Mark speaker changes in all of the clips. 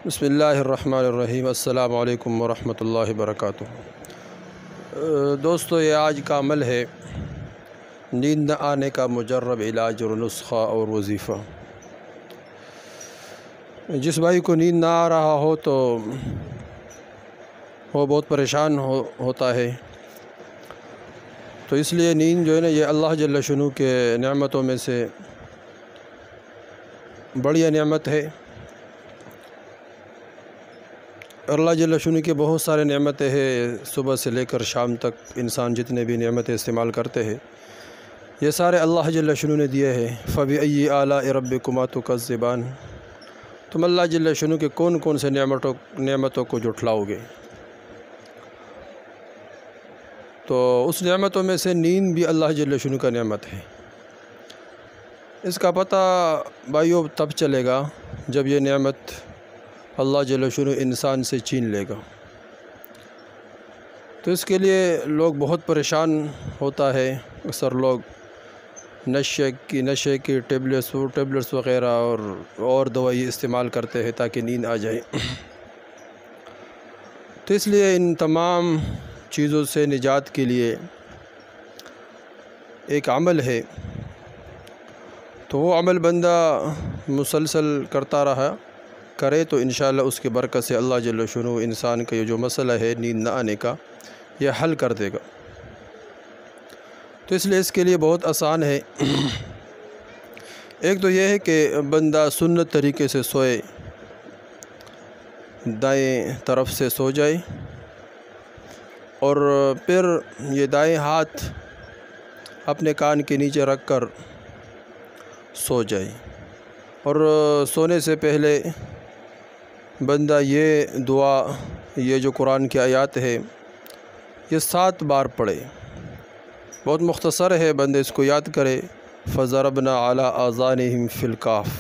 Speaker 1: بسم اللہ الرحمن الرحیم۔ السلام علیکم ورحمۃ اللہ وبرکاتہ۔ دوستو، یہ آج کا عمل ہے نیند نہ آنے کا مجرب علاج اور نسخہ اور وظیفہ۔ جس بھائی کو نیند نہ آ رہا ہو تو وہ بہت پریشان ہوتا ہے، تو اس لیے نیند جو ہے نا، یہ اللہ جل شانہ کے نعمتوں میں سے بڑی نعمت ہے۔ اللہ جل شانہ کے بہت سارے نعمتیں ہیں، صبح سے لے کر شام تک انسان جتنے بھی نعمتیں استعمال کرتے ہیں، یہ سارے اللہ جل شانہ نے دیے ہیں۔ فَبِأَيِّ آلَاءِ رَبِّكُمَا تُكَذِّبَانِ، تم اللہ جل شانہ کے کون کون سے نعمتوں کو جھٹلاؤ گے؟ تو اس نعمتوں میں سے نیند بھی اللہ جل شانہ کا نعمت ہے۔ اس کا پتہ بھائیو تب چلے گا جب یہ نعمت اللہ جل شانہ انسان سے چھین لے گا۔ تو اس کے لیے لوگ بہت پریشان ہوتا ہے، اکثر لوگ نشے کی ٹیبلٹس وغیرہ اور دوائی استعمال کرتے ہیں تاکہ نیند آ جائے۔ تو اس لیے ان تمام چیزوں سے نجات کے لیے ایک عمل ہے، تو وہ عمل بندہ مسلسل کرتا کرے تو انشاءاللہ اس کے برکت سے اللہ جل شانہ انسان کا یہ جو مسئلہ ہے نیند نہ آنے کا، یہ حل کر دے گا۔ تو اس لیے اس کے لیے بہت آسان ہے۔ ایک تو یہ ہے کہ بندہ سنت طریقے سے سوئے، دائیں طرف سے سو جائے، اور پھر یہ دائیں ہاتھ اپنے کان کے نیچے رکھ کر سو جائے، اور سونے سے پہلے بندہ یہ دعا، یہ جو قرآن کی آیات ہے، یہ 7 بار پڑھے۔ بہت مختصر ہے، بندے اس کو یاد کرے۔ فَضَرَبْنَا عَلَىٰ آذَانِهِمْ فِي الْكَهْفِ،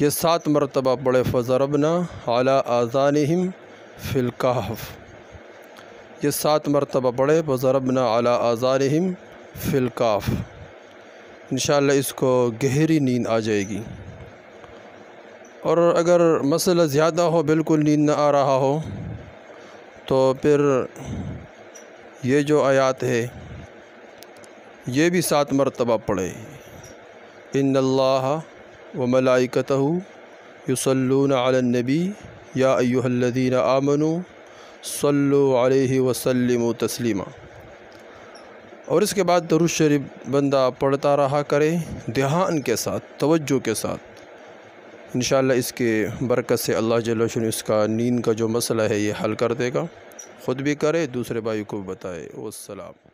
Speaker 1: یہ 7 مرتبہ پڑھے۔ فَضَرَبْنَا عَلَىٰ آذَانِهِمْ فِي الْكَهْفِ، یہ 7 مرتبہ پڑھے۔ فَضَرَبْنَا عَلَىٰ آذَانِهِمْ فِي الْكَهْفِ، انشاءاللہ اس کو گہری نیند آ جائے گی۔ اور اگر مسئلہ زیادہ ہو، بالکل نیند نہ آ رہا ہو، تو پھر یہ جو آیات ہے یہ بھی 7 مرتبہ پڑھے۔ ان اللہ وملائکتہ یصلون علی النبی یا ایھا الذین آمنوا صلوا علیہ وسلموا تسلیما، اور اس کے بعد درود شریف بندہ پڑھتا رہا کرے، دھیان کے ساتھ، توجہ کے ساتھ۔ انشاءاللہ اس کے برکت سے اللہ جل شانہ اس کا نیند کا جو مسئلہ ہے یہ حل کر دے گا۔ خود بھی کرے، دوسرے بھائی کو بھی بتائے۔ والسلام۔